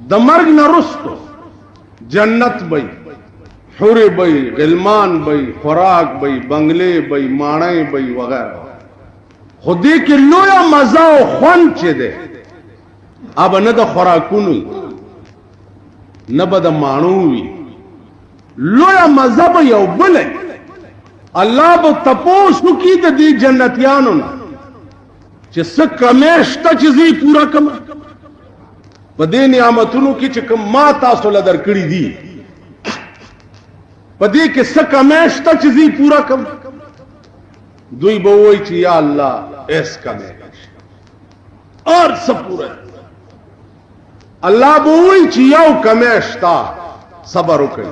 द मर्ग न रुस्तो जन्नत बई, हुरे बई, गिलमान बई, खुराक बई, बंगले बई, माणे बई वगैरह। खुदी के लोया मजा ख्वन चे दे अब न द खुराकुनु न बद माणुवी लोया मजहब यौ बले अल्लाह ब तपोसु की दी जन्नतियानु चे स कमेश्ता चीजी पूरा कम पदे नियामतुनु की चे कम मा तासो लदर कड़ी दी पदे के स कमेश्ता चीजी पूरा कम दुई बोई ची या अल्लाह ऐस कमेश और सब पूरा अल्लाह बोई ची यौ कमेश्ता सबर उकड़ी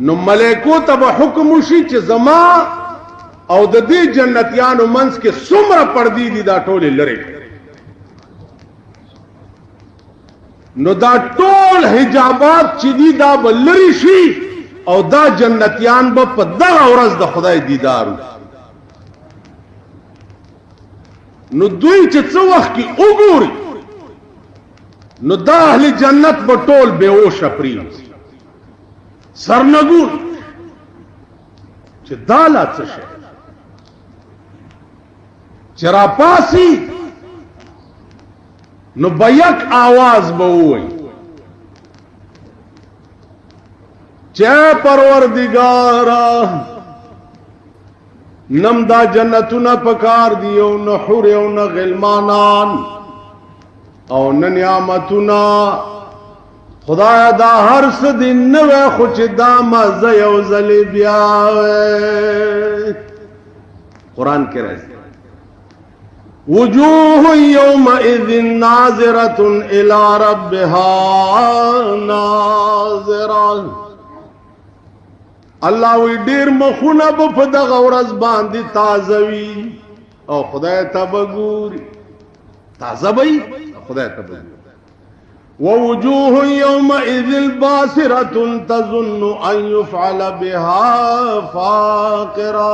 नो मलेको तब हुक्म शी च जमा और ददी जन्नतियान मंस के सुमर पर्दी दी दा टोले लरे नो दा टोल हिजाबात चिदी दा बलरी शी और दा जन्नतियान ब पद्दा औरज द खुदाई दीदारू नो दुई चवख की उगूरी नो दा अहली जन्नत ब टोल बेहोश अपरी सरनगुन च दाला चशे चरापासी नो बयक आवाज बहुई चे परवरदिगारा नमदा जन्नतु न पकार दियो न हुरे न गिलमानान और न नियामतुना खुदाया दा हर स दिन नवे खुच दा मज़यो ज़ली ब्यावे कुरान के रहे वजूह यौमइज़िन नाज़िरतुन इला रब्बिहा नाज़िरा अल्लाह वी डेर मखुना बफदा गौरज बांधी ताजवी और खुदाया तबगूरी ताजा बई खुदाया तबगूरी ववजूह यौमइज़िन बासिरतुन तज़ुन्नु अन युफ़अल बिहा फाक़िरा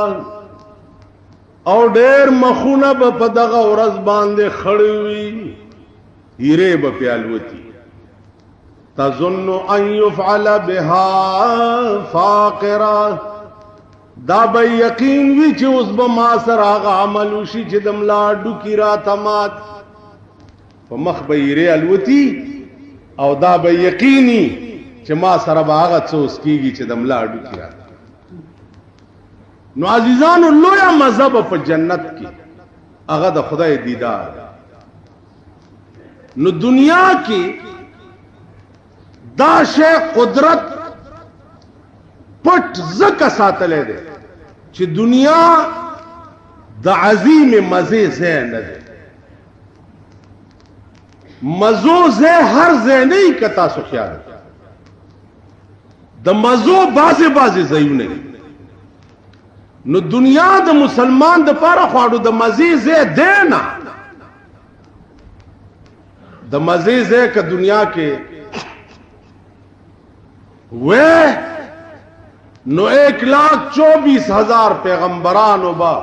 और डेर मखुना बपदगा औरज बांधे खड़ी हुई हीरे बप्यालवती तज़ुन्नु अन युफ़अल बिहा फाक़िरा दा बई यकीन भी चे उस बमासर आगा अमल उशी चे दमला डुकी रातमात मख बई हीरे अलवती और दा बे यकीनी चे मा सरब आगत से उसकी चे दमला अडू किया नो अजीजान लोया मजहब पर जन्नत की अगद खुदा दीदार नो दुनिया की दाशे कुदरत पट जक सातले दे चे दुनिया द अजीम मजे से न दे मजो से हर जे नहीं कता सुख्याल द मजो बाजे बाजे जयू नहीं नो दुनिया द मुसलमान द पारा ख्वाडू द मजे से देना द मजे से का दुनिया के वे नो 1,24,000 पैगंबरान बा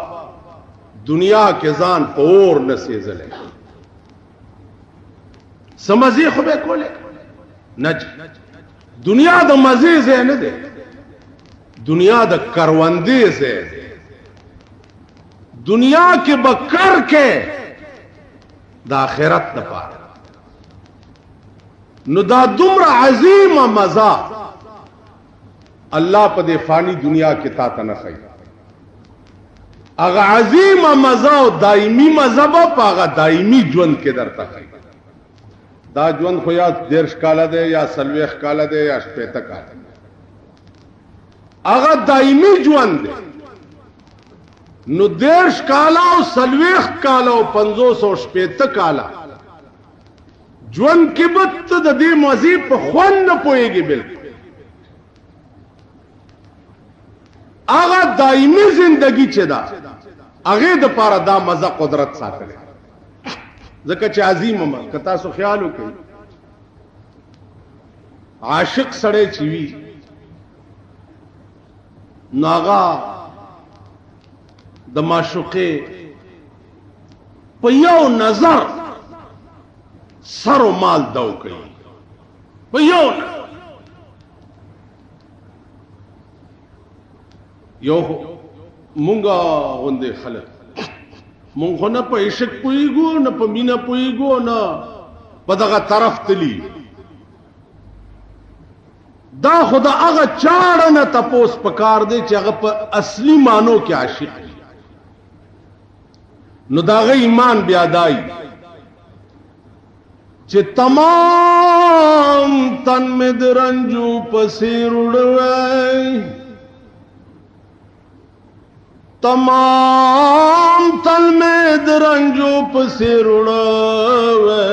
दुनिया के जान और न से जले समझिए खुबे कोले नज दुनिया द मजे से न दे दुनिया द करवंदे से दुनिया के बकर के द आखिरत न पा नुदा दुम्र अजीम मजा अल्लाह पदे फानी दुनिया के ता न खई अगा अजीम मजा दायमी मजहब पागा दायमी ज्वन के दर तक दा ज्वन खो या 1.5 काला दे या 40 काला दे या 50 काला अगर दायमी ज्वन दे नु 1.5 काला और 40 काला और 550 काला ज्वन की बत दे मजीब खुन न पोएगी बिल्कुल अगर दायमी जिंदगी चेदा अगे द पारा दा मजा कुदरत साथ जका चे अजीम कता सो ख्याल हो कई आशिक सड़े चीवी नागा दमाशुके पय्या नजर سر و مال دو کوي په یو نه یو مونږه غوندې خلک مونږ خو نه په عشق پوهېږو نه په مینه پوهېږو نه په دغه طرف تلي دا خو د هغه چاړه نه تپوس پکار دی چې هغه په اصلي معنو کې عاشق وي نو د هغه ایمان بیا دای چې تمام تن مې د رنجو پسې روړوی تمام تن میں درنجو پسې روړوي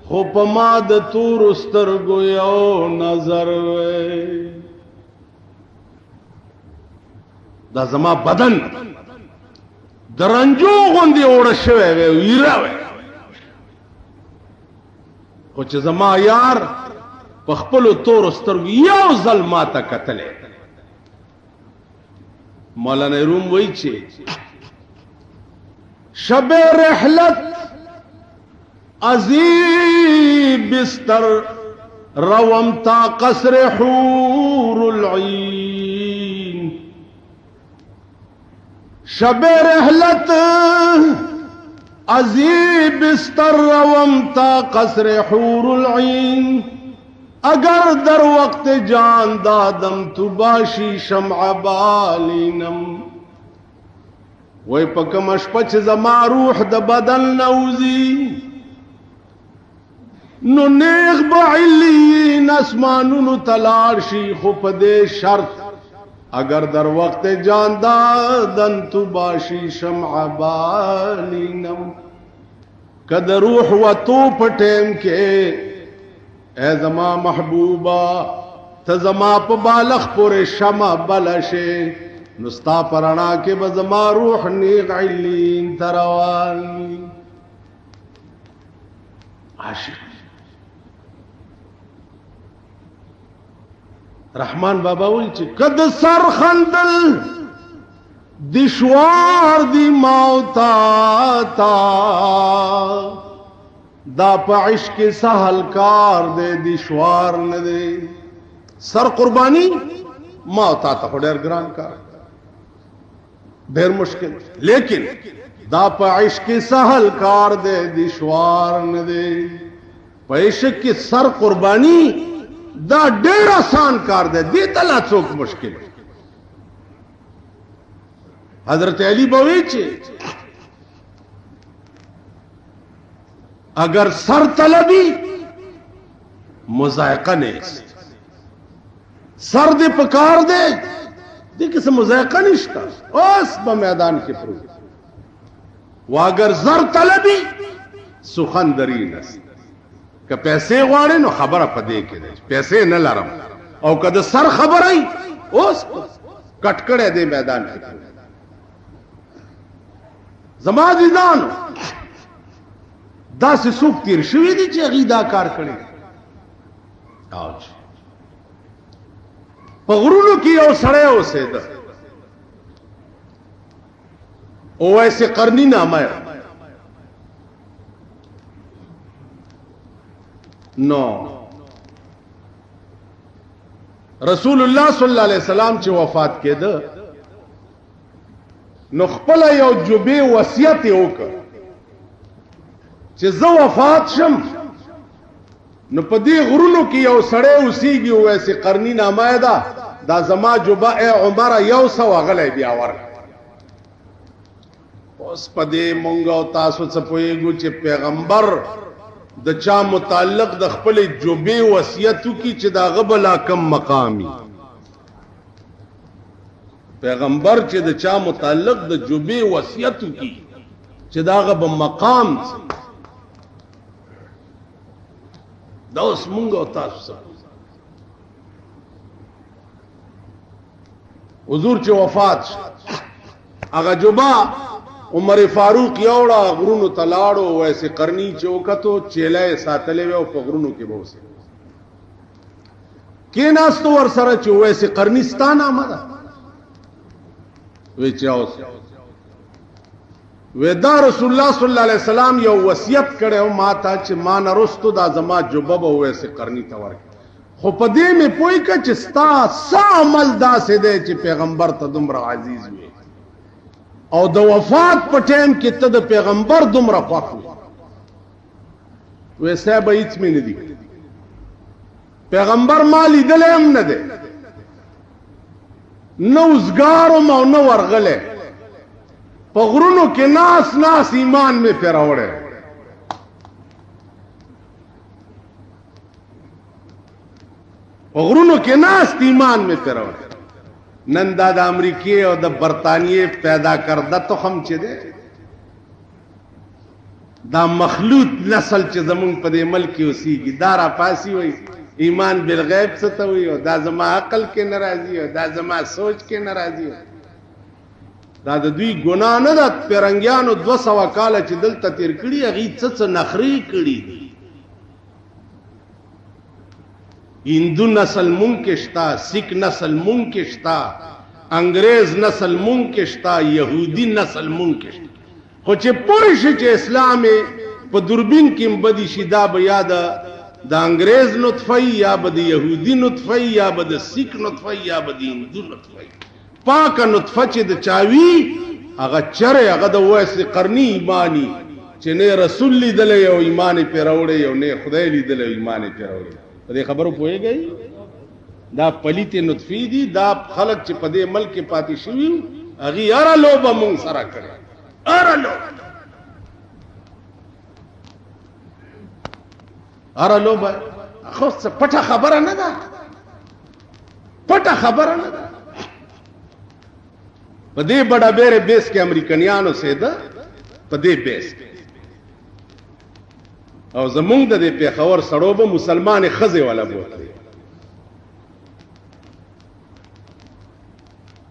خو په ما د تور سترګو یو نظر وي دا زما بدن درنجو غوندې اوړه شوی وي ویره وي خو چې زما یار په خپلو تورو سترګو یو ځل ما ته کتلی مولانا روم وی چې شب رحلت عزیب بستر روم تا قصر حور العین شب رحلت عزیب بستر روم تا قصر حور العین اگر در وقت جان دادم تو باشی شمع بالینم وی پکم اشپچ زما روح د بدن نوزی نو نیغ بعلین اسمانونو تلارشی خو پدے شرط اگر در وقت جان دادن تو باشی شمع بالینم کد روح و تو پٹیم کے اے زما محبوبا ته زما په بالغ پورې شمع بلشه نستا پرانا کې به زما روح نیغ علین تروان عاشق رحمان بابا وی چې کد سر خندل دشوار دی موتا تا دا پا عشق سہل کار دے دشوار نہ دے سر قربانی موتا تا خو ډیر گران کار ډیر مشکل لیکن دا پا عشق سہل کار دے دشوار نہ دے پا عشق کی سر قربانی دا ډیر آسان کار دے دی تلا څوک مشکل حضرت علی بوی چې اگر سر طلبی مذائقہ نیست سر دے پکار دے دی کسی مذائقہ نشتا اس با میدان کی پرو و اگر زر طلبی سخندری نست کہ پیسے غواړي نو خبره پدې کې دی پیسے نه لرم او کده سر خبره ای اوس کټکړه دې میدان کې زما عزیزانو دا سه څوک تیر شوی دي چې هغه دا کار کړی اوج په غرونو کې یو سړی اوسېده او ایسے قرنی نامه نو رسول الله صلی الله علیه وسلم چې وفات کېده نو خپل یو جوبې وصیت وکړ چې زه وفات شم نو په دې غرونو کې یو سړی اوسېږي او ایسې قرنی نامه ده دا زما جوبه اے عمر یو سو غلې بیا ورک اوس په دې مونږ او تاسو څه پوهېږو چې پیغمبر د چا متعلق د خپل جوبې وصیت کی چې دا غبلا کم مقامی پیغمبر چې د چا متعلق د جوبې وصیت کی چې دا غب مقام دا اوس مونږ او تاسو سره حضور چې وفات هغه جوبا عمر فاروق یوړه غرونو تلاړو ویسے قرنی چوکتو چیلې ساتلې و په غرونو کې بوسه کیناستو ور سره چې ویسے قرنستان آمده وی چاوس ودا رسول الله صلی الله علیه وسلم یو وصیت کړو ما ته چې ما نه رستو دا زما جوبه به وېسه قرنی ته ورکړي خو په دې مې پوي ک چې ستا عمل داسې دی چې پیغمبر ته دومره عزیز وي او د وفات په ټیم کې ته د پیغمبر دومره خوښ وي وېسه به هیڅ مې نه دي پیغمبر ما لیدلی هم نه دی نه اوزګارم او نه ورغلی په غرونو کې ناس ایمان مې پرې راوړی په غرونو کې ناست ایمان مې پرې راوړی نن دا د امریکې او د برطانیې پیدا کرده تخم چې دی دا مخلوط نسل چې زمونږ په دې ملک کې اوسېږي دا راپاسي وایي ایمان بالغیب څه ته وایي او دا زما عقل کې نه راځي او دا زما سوچ کې نه راځي دا د دوی ګناه نه ده پیرنګیانو 200 کاله چې دلته تیر کړي هغې څه نخرې کړي دي هندو نسل مونږ کې شته سکھ نسل مونږ کې شته انګریز نسل مونږ کې شته یهودي نسل مونږ کې شته خو چې پوه شي چې اسلام په دوربین کې بدی شي دا به یا د انګریز نطفه یا به د یهودي نطفه یا به د سکھ نطفه یا به د هندو نطفه پاکه نطفه چې د چاوي هغه چرې هغه د ویس قرنی ایمانی چې نه رسول لیدلی او ایمان یې پرې راوړی او نه خدای لیدلی او ایمان یې پرې راوړی په دې خبرو پوهېږئ دا پلیتې نطفې دي دا خلک چې په دې ملک کې پاتې شوي هغې هره لوبه مونږ سره کړې هره لوبه خو څه پټه خبره نه ده په دې بڑا بیره بیس کې امریکنیانو سیده په دې بیس کې او زمونږ د دې پیښور سړو به مسلمان ښځې والا بوتلی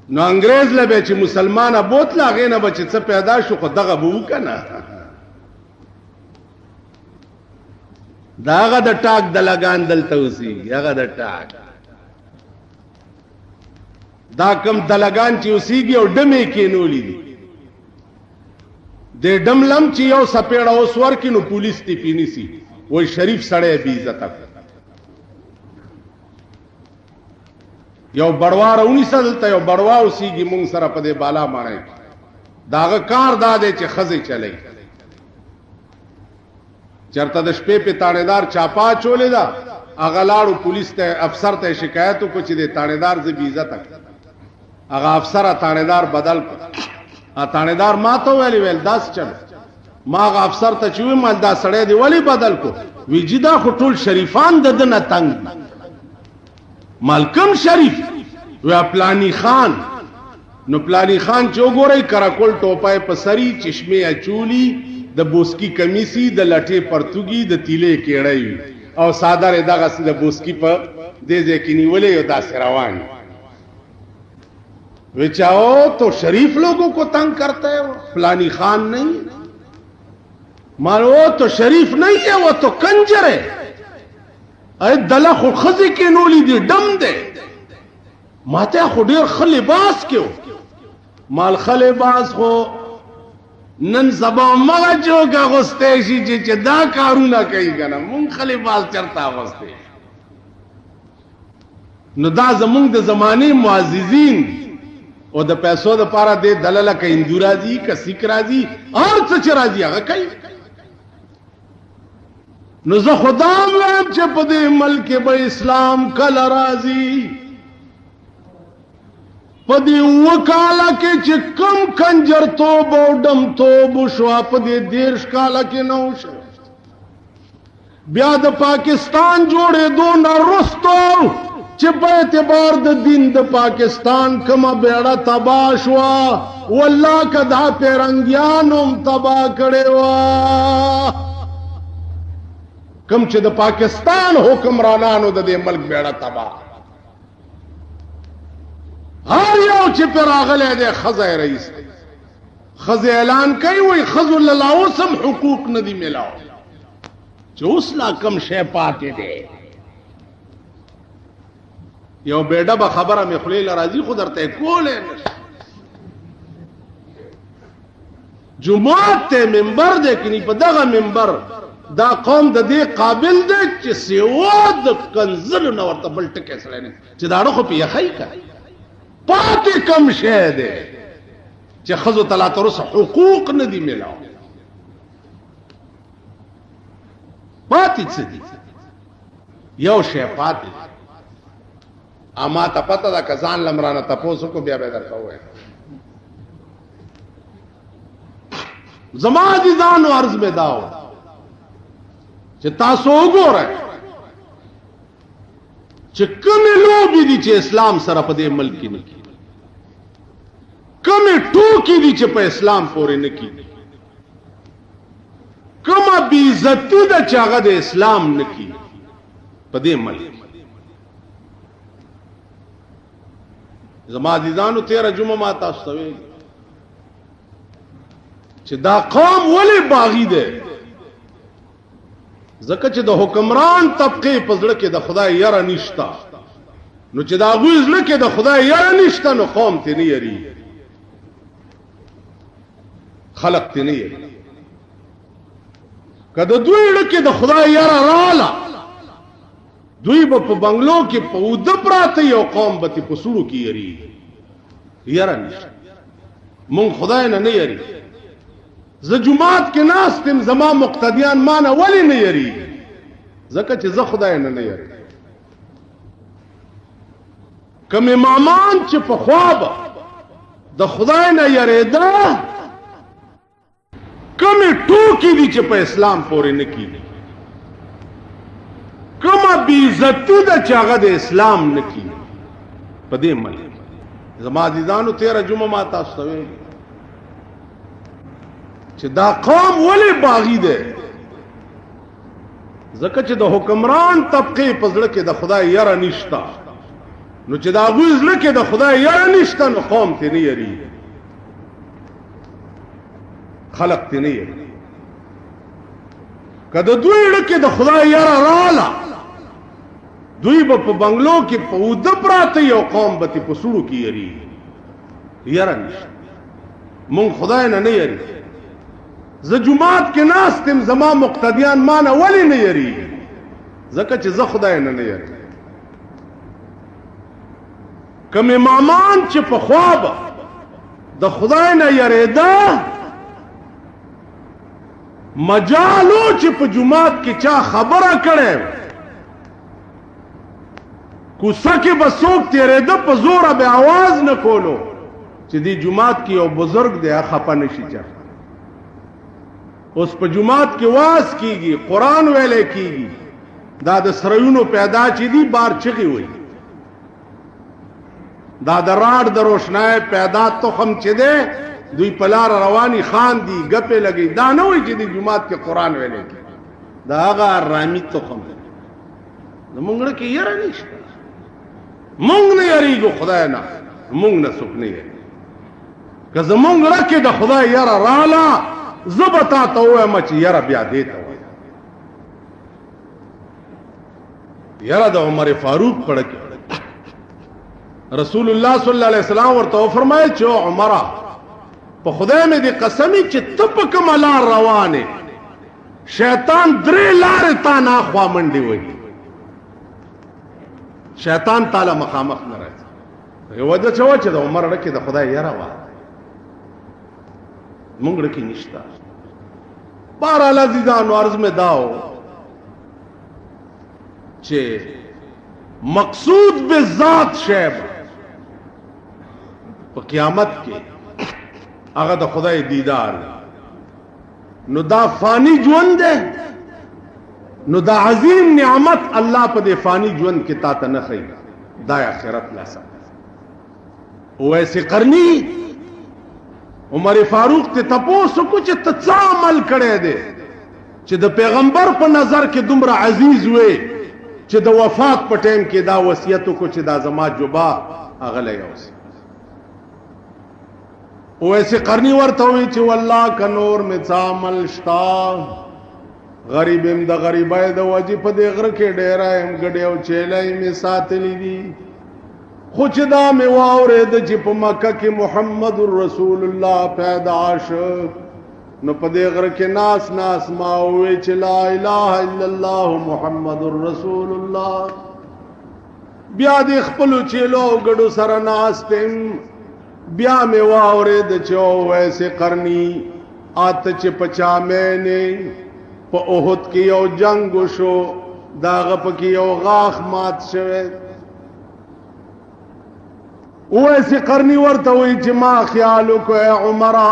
نو انګریز له به چې مسلمانه بوتله هغې نه به چې څه پیدا شو خو دغه به وکه نه د هغه د ټاک د لګان دلته اوسېږي هغه د ټاک دا کم دلګان چې اوسېږي او ډمې کېنولي دي د ډم لم چې یو سپېړه اوس ورکړي نو پولیس دې پې نیسي وایي شریف سړی بې عزته یو بړوا راونیسه دلته یو بړوا اوسېږي مونږ سره په دې بالا ماڼۍ کې د هغه کار دا دی چې ښځې چلوي چېرته د شپې پې تاڼېدار چاپا اچولې ده هغه لاړو پولیس ته افسر ته شکایت وکړو چې د تاڼېدار زه بې عزته هغه افسر تاڼېدار بدل کړ تاڼېدار ما ته ویل داس چل ما هغه افسر ته چې ویم دا سړی دی ولې بدل کو وی جي دا خو ټول شریفان د ده نه تنګ مالکم شریف وی پلانی خان نو پلانی خان چې وګورئ کراکول ټوپای په سري چشمې اچولي د بوسکی کمیسي د لټې پرتوګي د تیلې کېړی وي او صادر دغسې د بوسکی په دې ځای کې نیولې او داسې روان وچاؤ تو شریف لوگوں کو تنگ کرتا ہے فلانی خان نہیں مانو تو شریف نہیں ہے وہ تو کنجر ہے اے دلا خو خزی کے نولی دی ڈم دے ماتے خو دیر خلباس کیوں مال خلباس خو نن سبا مغا چوکا غستیشی چی دا کارونا کئی کنا مونگ خلباس چرتا غستے نو دا زمونگ دا زمانی معززین او د پیسو د پاره د دلاله ک هندو راځي ک سیک راځي هر څه چې راځي هغه کوي نو زه خدا وایم چې په دې ملک به اسلام کله راځي په دې وکاله کې چې کم کنجر توب او ډم توب شو په دې 10 کاله کې نو شو بیا د پاکستان جوړې دون رستو چې په اعتبار د دین د پاکستان کما بیړه تباہ شوا والله کدا پیرنګیانو تباہ کړي وا کم چې د پاکستان حکمرانانو د دې ملک بیړه تباہ هر یو چې پر راغلی دی خزه رئیس خزه اعلان کوي وای خزو الله اوسم حقوق ندي ملاو چې اوس لا کم شی پاتې دی یو بیډه به خبره مې خولې له راځي خو درته کولې نشي جمعات ته منبر دی کني په دغه منبر دا قوم د دې قابل دی چې سیوا د کنزل نه ورته بل ټکی سړی نه چې دا خو په یخی کا پاتې کم شی دی چې ښځو ته لا تر اوسه حقوق نه دي میلاو پاتې څه دي یو شی پاتې اما ته پته ده که ځان لمرانه تپوس وکړو بیا به درته ووایم زما عزیزانو عرض مې دا و چې تاسو وګورئ چې کومې لوبې دي چې اسلام سره په دې ملک کې نه کېږي کومې ټوکې دي چې په اسلام پورې نه کېږي کومه بېعزتي ده چې هغه د اسلام نه کېږي په دې ملک زما عزیزانو تیره جمعه ما تاسو ته ویل چې دا قوم ولې باغی دی ځکه چې د حکمران طبقه په زړه کې د خدای یره نشته نو چې د هغوی زړه کې د خدای یره نشته نو قوم ته نه یری خلق ته نه یری که د دوی زړه کې د خدای یره رااله دوی به په بنگلو کې په اوده پراته یو قوم به په سوړو کې یری یره نشته مونږ خدای نه یری زه جماعت کې ناست یم زما مقتدیان مانه ولې نه یری ځکه چې زه خدای نه یری کوم امامان چې په خوا به د خدای نه یریده کومې ټوکې دي چې په اسلام پورې نه کېږي کومه بېعزتي ده چې هغه د اسلام نه کېږي په دې ملک زما عزیزانو تیره جمعه ما تاسو ته ویل چې دا قوم ولې باغی دی ځکه چې د حکمران طبقه په زړه کې د خدای یره نشته نو چې د هغوی زړه کې د خدای یره نشته نو قوم ته نه یری خلق ته نه یری که د دوی زړه کې د خدای یره رااله دوی به په بنگلو کې په اوده پراته یو قوم به په سوړو کې یری یره نشته مونږ خدای نه یری زه جماعت کې ناست یم زما مقتدیان مانه ولې نه یری ځکه چې زه خدای نه یری کوم امامان چې په خوا به د خدای نه یریده مجالو چې په جماعت کې چا خبره کړې کوڅه کې به څوک تېرېده په زوره به آواز نه کولو چې دې جماعت کې یو بزرګ دی خفه نشي چا اوس په جماعت کې واز کیږي قرآن ویلې کیږي دا د سرایونو پیدا چې دي بار چغې وي دا د راډ د روشنای پیدا تخم چې دی دوی په لار رواني خاندي ګپې لګي دا نه وایي چې د جماعت کې قرآن ویلې کیږي دا هغه ارامي تخم دی زموږ زړه کې یره نشته مونږ نه یریږو خدای نه مونږ نه څوک نه یری که زموږ زړه کې د خدای یره رااله زه به تا ته ووایم چې یره بیا دې ته وایه یره د عمر فاروق پړه کې رسول الله صلی الله علیه وسلم ورته وفرمایل چې عمره په خدای مې دې قسمي چې ته په کومه لار روانې شیطان درې لارې تا نه اخوا منډې وهي شیطان تعالی مخامخ نه راځي یو وجه څه وه چې د عمر زړه کې د خدای یره وه مونږ زړه کې نشته بهرحال عزیزانو عرض مې دا و چې مقصود به ذات شی په قیامت کې هغه د خدای دیدار نو دا فانی ژوند دی نو دا عظیم نعمت الله په دې فانی ژوند کې تا ته نه ښیي دا آخرت لاسه اویس قرنی عمر فاروق ته تپوس کو چې ته څه عمل کړی دی چې د پیغمبر په نظر کې دومره عزیز وې چې د وفات په ټیم کې دا وصیت کو چې دا زما جبا اغله یوس اویس قرنی ورته وی چې والله ک نور می څه عمل شتا غریب هم د غریبای د وجې په دې غره کې ډېره هم ګډې او چیلې مې ساتلې دي خو چې دا مې واورېده چې په مکه کې محمد رسول الله پیدا شو نو په دې غره کې ناس ناس ما وې چې لا اله الا الله محمد رسول الله. بیا د خپل چیلو ګډو سره ناس تم بیا مې واورید چې ویسه قرنی آت چې پچا مې نه په اوهد کې یو جنگ شو داغه پکې یو غاخ مات شوه. ویسه قرنی ورته وی چې ما خیال وکړ عمره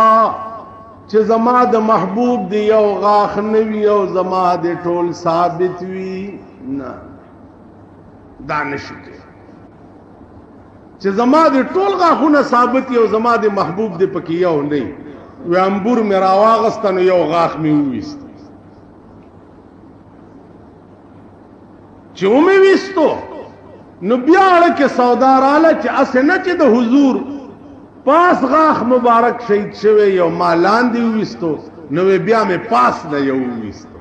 چې زما د محبوب دی یو غاخ نوی او زما د ټول ثابت وی نه دا نشي چې زما د ټول غاخونه ثابت یو زما د محبوب دی پکې یو نه وی امبور مې راواغستنو یو غاخ مې وویست چې مې ویستو نو بیا اړه سوداراله چې اسنه چې د حضور پاس غاخ مبارک شهید شوی یو مالان دی وستو نو بیا مې پاس نه یو وستو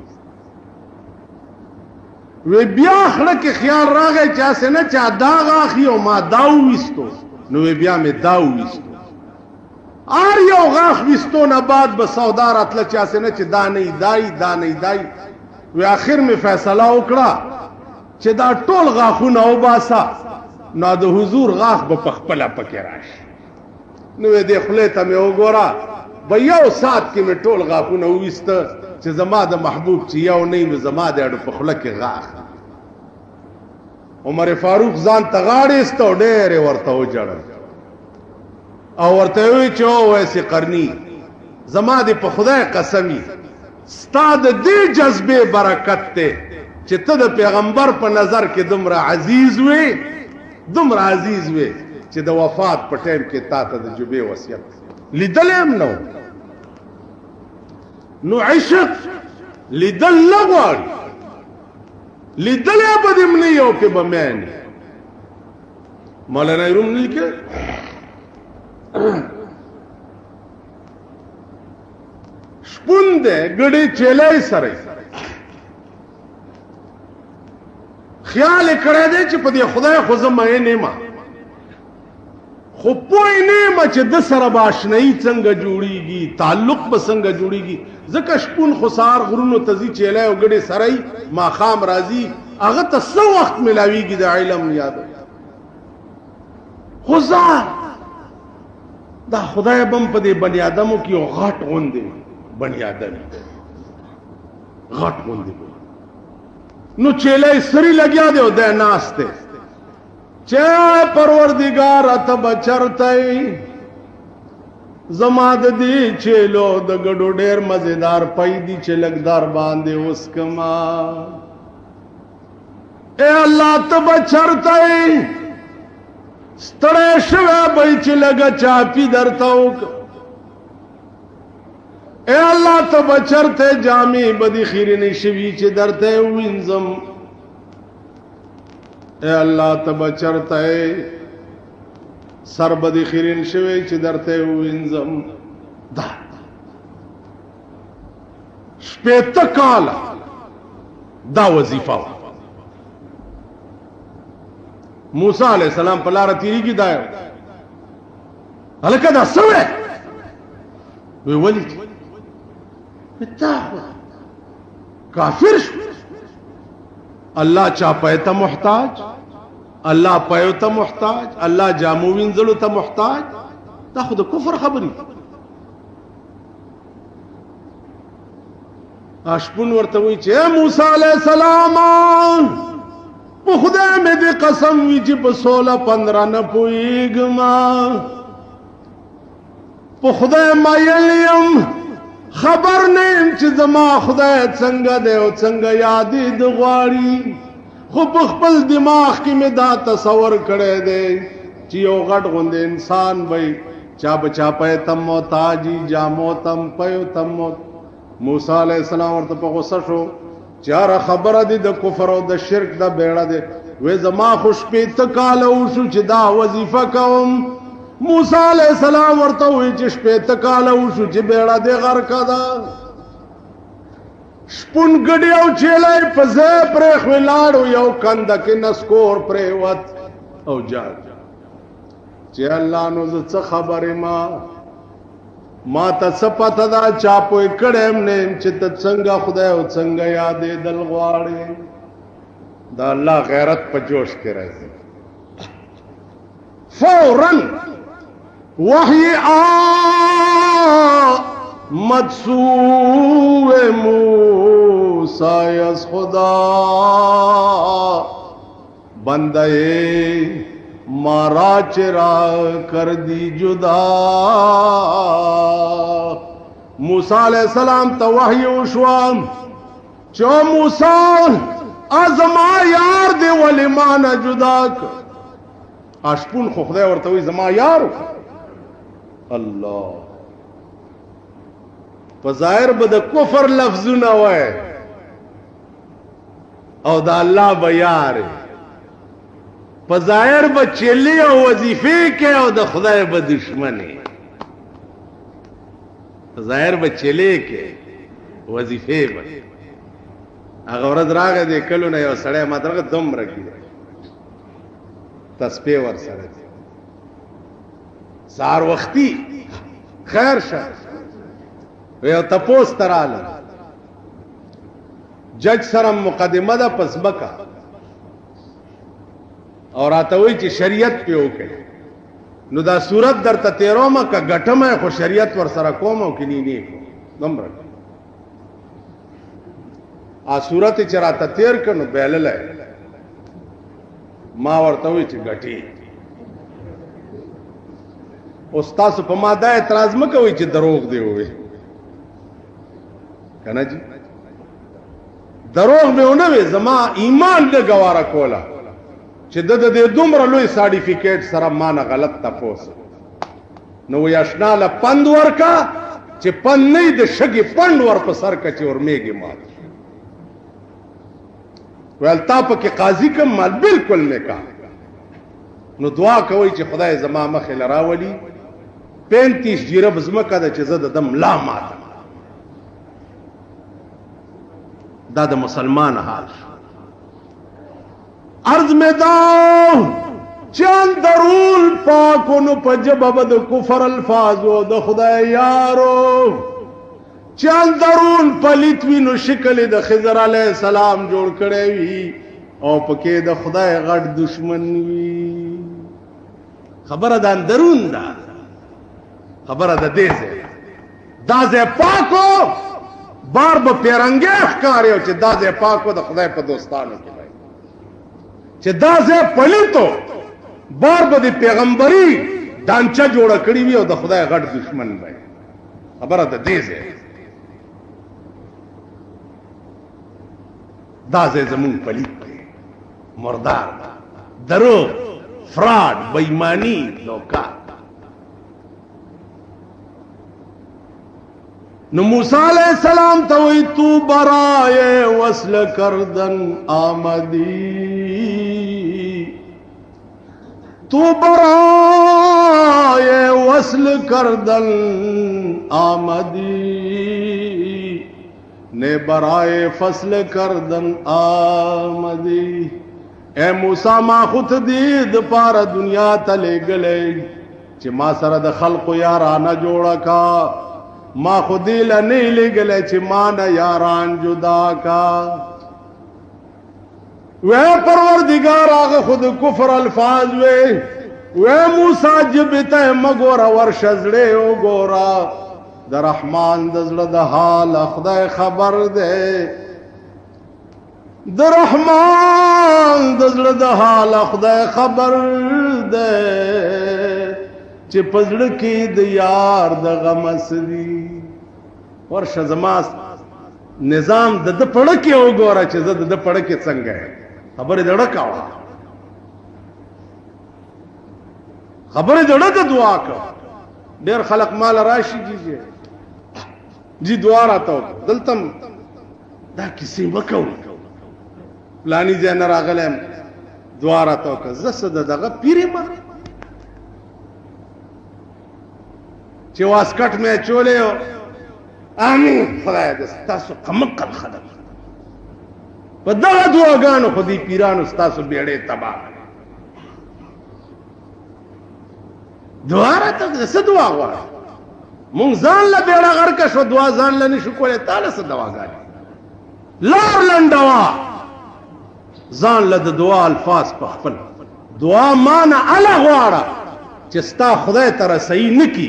وی بیا خړه کې خیال راغی چې اسنه چې دا غاخ یو ما دا وستو نو بیا مې دا وستو ار یو غاخ وستو نه بعد به سودارات له چې اسنه چې دا نه دای دا نه دای وی اخر مې فیصله وکړه چې دا ټول غاخونه او باسا نو د حضور غاخ به پخپله پکې راشي. نو دې خله ته مې وګوره به یو سات کې مې ټول غاخونه وېسته چې زما د محبوب چې یو نه نو زما د اډو په خله کې غاخ. عمر فاروق ځان ته غاړې استو ډېر ورته وجړل او ورته وی چې ویسه قرنی زما د په خدای قسمی ستاد دې جذبه برکت ته چې ته د پیغمبر په نظر کې دومره عزیز وې چې د وفات په ټیم کې تا ته د جبې وصیت لیدل هم نو عشق لیدل نه غواړي لیدل به دې نه یو کې به مې نه مولانا روم نه لیکه شپون دې ګډې چلای سره خیال کړی دی چې په دې خدای خو زه مې نه ما خو پوه نه ما چې د سره به اشنایي څنګه جوړیږي تعلق به څنګه جوړیږي ځکه شپون خو سهار غرونو ته ځي چیلی او ګډې سره یي ماښام راځي هغه ته څه وخت میلاویږي د علم یاد خو ځه دا خدای به هم په دې بني ادمو کې یو غټ غوندې بني ادم غټ غوندې نو چیلی سری لګیا دی او دی ناست دی چه پروردگار ته بچرتای زما د دې چیلو د ګډو ډېر مزیدار پیدي چې لګدار باندې اوس کما اے الله ته بچرتای ستړی شوی به چې لګه چاپی درته وک اے الله ته بچرته جامې بدی خیرې نه شوي چې درته وینځم اے الله ته بچرته سر بدی خیرین شوی چې درته وینځم دا شپېته کاله دا وظیفه موسی علیہ السلام په لاره تیریږي دا هلکه دا څه وی وی ولې تا کافر شو الله چا پایته محتاج الله پایو ته محتاج الله جامو وینځلو ته محتاج دا خو د کفر خبرې اشپون ورته وی چې موسی علیہ السلام په خدای مې دې قسم وی چې په 16-15 نه پوهېږم په خدای مایلیم خبر نیم چې زما خدای څنګه دی او څنګه یادې د غواړي خو په خپل دماغ کې مې دا تصور کړی دی چې یو غټ غوندې انسان وی چا بچا پې تم محتاجي جامو تم پيو تم موسی علیہ السلام ورته په غوسه شو چاره خبره دي د کفر او د شرک د بیړه دي وې زما خوش په تکاله او شو چې دا وظیفه کوم موسی علیہ السلام ورته وی چې شپې تکاله او شو چې بیړه دې غر کدا شپون ګډي او چیلای په ځای پرې خلاړو یو کند کې نسکور پرې وت او جا چې الله نو څه خبره ما ما ته څه پته ده چا پوی کړی م نه چې ته څنګه خدای او څنګه یادېدل غواړې. دا الله غیرت په جوش کې راځي. فوراً وحی آمد سوی موسی از خدا بندے مارا چرا کر دی جدا. موسی علیہ السلام ته وحی وشو چې موسی ازما یار دی ولی ما نه جدا کړ. اشپون خو خدای ورته وی زما یار الله په ظاهر به د کفر لفظونه وای او د الله به یار په ظاهر به چلی او وظیفه کې او د خدای به دشمنی. په ظاهر به چلی کې وظیفه به هغه ورځ راغی د کلو نه یو سړی ما درغه دومره کېده تسبیح ور سره سار وختي خیر شه یو تپوس تراله جج سره مقدمه ده پس بکا او راته وی چې شریعت په وکړي نو دا صورت درته تیرومه کا غټمه خو شریعت ور سره کوم او کني نه نمبر ا صورت چې راته تیر کنو بیللای ما ورته وی چې غټي استاد په ما دا اعتراض مکوي چې دروغ دی وي کنه جی دروغ به ونه وي زما ایمان له گواره کولا چې د دومره لوی سرټیفیکیټ سره ما نه غلط تفوس نو یاشنا له پند ورکا چې پند نه د شګي پند ور په سر کچي ور میګي مات ولتا په کې قاضي کوم مال بالکل نه کا نو دعا کوي چې خدای زما مخه لراولي 35 جیره بزمکه د چې زده دم لا مات دا د مسلمان حال عرض میں داو چند درول پاکونو پا جبب د کفر الفاظو د خدای یارو چند درول پلیتوی نو شکل د خضر علیہ السلام جوړ کړی وی او پکې د خدای غټ دشمن وی. خبره د اندرون ده خبره د دې ځای دا ځای پاکو بار به پیرنګه ښکاري او چې دا ځای پاکو د خدای په دوستانو کې چې دا ځای پلیتو بار به د پیغمبري دانچه جوړه کړې وي او د خدای غټ دشمن وي. خبره د دې ځای دا ځای زمونږ پلیت دی مردار دروغ فراډ بېایماني دوکه. نو موسی علیہ السلام ته وی تو برائے وصل کردن آمدی تو برائے وصل کردن آمدی نے برائے فصل کردن آمدی. اے موسی ما خود دید پارا دنیا تلے گلے چې ما سره د خلق یارانه جوړه کا ما خودی لنی لگلے چی مانا یاران جدا کا. وے پروردگار آگا خود کفر الفاظ وے موسیٰ جبتا مگورا ورشزڑے او گورا در رحمان دزل دا حال خدای خبر دے در رحمان دزل دا حال خدای خبر دے چې پزړه کې د یار د غم سدي ورشه زما نظام د پړه کې وګوره چې زه د پړه کې څنګه خبره دړه کاوه خبره دړه د دعا کا ډېر خلق مال راشي جی دعا راته دلتم دا کیسې وکاو پلانی ځای نه راغلم دعا راته وکړه زه دغه پیری ما چې واسکټ مې چولې امين خدای دې تاسو قمقل خدای په دغه دعاګانو خو دې پیرانو تاسو بیړې تباہ دعا راته څه دعا غواړه مونږ ځان له بیړه غرقه شو دعا ځان له نشو کولی تا له څه دواګانې لار لنډوه ځان له د دعا الفاظ په خپل دعا مانه اله غواړه چې ستا خدای ته رسوي نه کي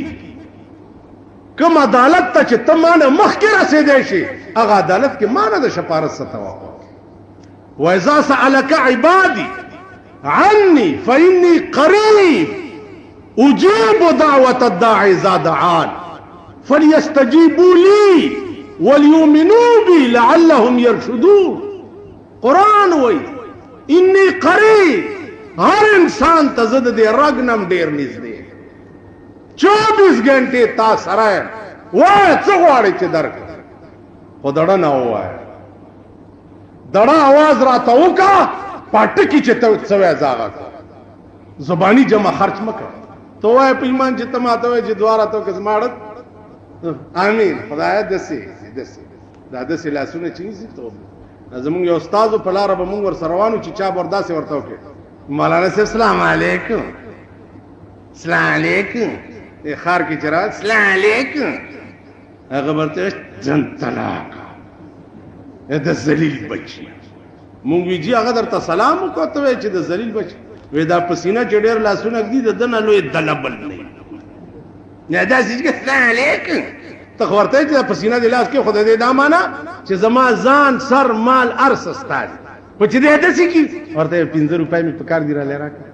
کوم عدالت ته چې ته مانه مخکې رسېدی شي هغه عدالت کې مانه د شفارت څه توقع وإذا سألك عبادي عني فإني قريب أجيب دعوة الداعي إذا دعان فليستجيبوا لي وليؤمنوا بي لعلهم يرشدون قرآن وي إني قريب هر انسان ته زه د دې رګ نم ډېر نږدې 24 غنټې تا سره یم وایه څه غواړې چې درکړه خو دړه نه ووایه دړه आवाज راته وکړه پټکي چې ته څه وایې زه هغه کړه زباني جمع خرچ مه کړه ته وایه په ایمان چې ته ماته وایې چې دعا راته وکړه زما اړه امین خدایه داسې دا داسې لاسونه چې نیسي ته زمونږ یو استاد په لاره به مونږ ورسره روان وو چې چا به ورداسې ورته وکړي مولانا صاحب سلام علیکم سلام علیکم ښار کې چې را سلام علیکم هغه ورته جن طلاقه د ذلیل بچي مونږ وی جی هغه درته سلام وکړو ته وایې چې د ذلیل بچي وی دا پسینه چې ډېر لاسونه ږدي د ده نه لوی دلبل نه نه داسې چې سلام علیکم ته خو ورته چې دا پسینه د لاس کې خو د دې دا معنا چې زما ځان سر مال ارس ستا دی خو چې دی داسې کي ورته 15 روپۍ مې په کار دي رالی راکړه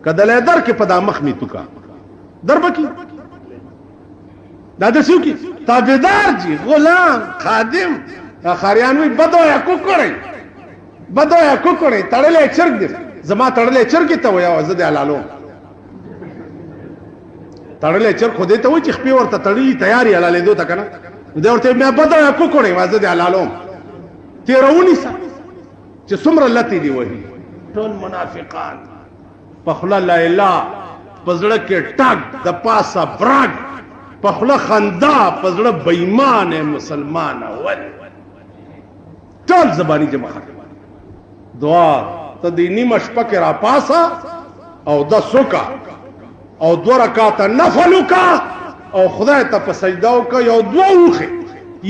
که دلی درکې په دا مخ مې توکه در به کي دا داسې وکړي تابعدار جي غلام خادم خاریان وایي بدویه کوکړی بدویه کوکړی تړلی چرګ دی زما تړلی چرګې ته وایه زه دې حلالوم تړلی چرګ خو دې ته وایي چې خپې ورته تړلي تیار یې حلالېدو ته که نه دی ورته بیا بدویه کوکړی وایه زه دې حلالوم تېره ونیسه چې څومره لتې دي وهي ټول منافقان په خوله لا اله په زړه کې ټک د پاسه برګ په خوله خندا په زړه بېایمانه مسلمانه ولې ټول زباني جمع دعا ته د نیمه شپه کې راپاسه او د سوکه او 2 رکعاته نفل وکړه او خدای ته په سجده وکړه یو 2 اوښې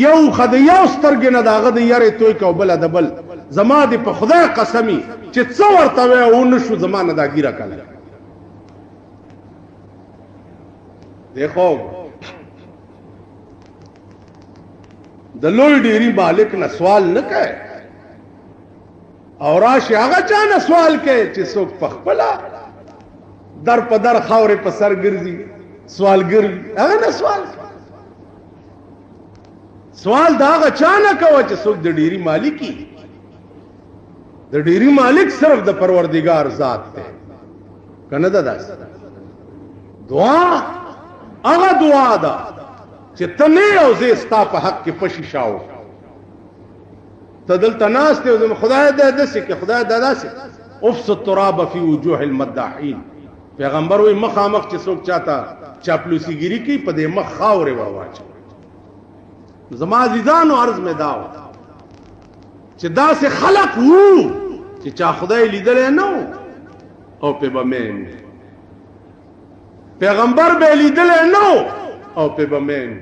یو اوښه د یو سترګې نه د هغه د یارې توی که او بله د بل زما دې په خدای قسمي چې څه ورته وی او نه شو زما نه دا ګیره کله دیکھو د لوی ډیری مالک نه سوال نه کوي او راشي هغه چا نه سوال کوي چې څوک په خپله در په در خاورې په سر ګرځي سوالګر هغه نه سوال سوال د هغه چا نه کوه چې څوک د ډیری مالکي د ډیری مالک صرف د پروردگار ذات دی که نه ده داسې دعا هغه دعا ده چې ته نه یو زه ستا په حق کې پشي شاو ته دلته ناست یې خدای دې داسې کې خدای دې داسې افس التراب فی وجوه المداحین پیغمبر وایي مخامخ چې څوک چاته چاپلوسیګیري کوي په دې مخ خاورې ور واچوي زما عزیزانو عرض مې دا و چې داسې خلق وو چې چا خدای لیدلی نه و او پې به مین پیغمبر به لیدلی نه و او پې به مین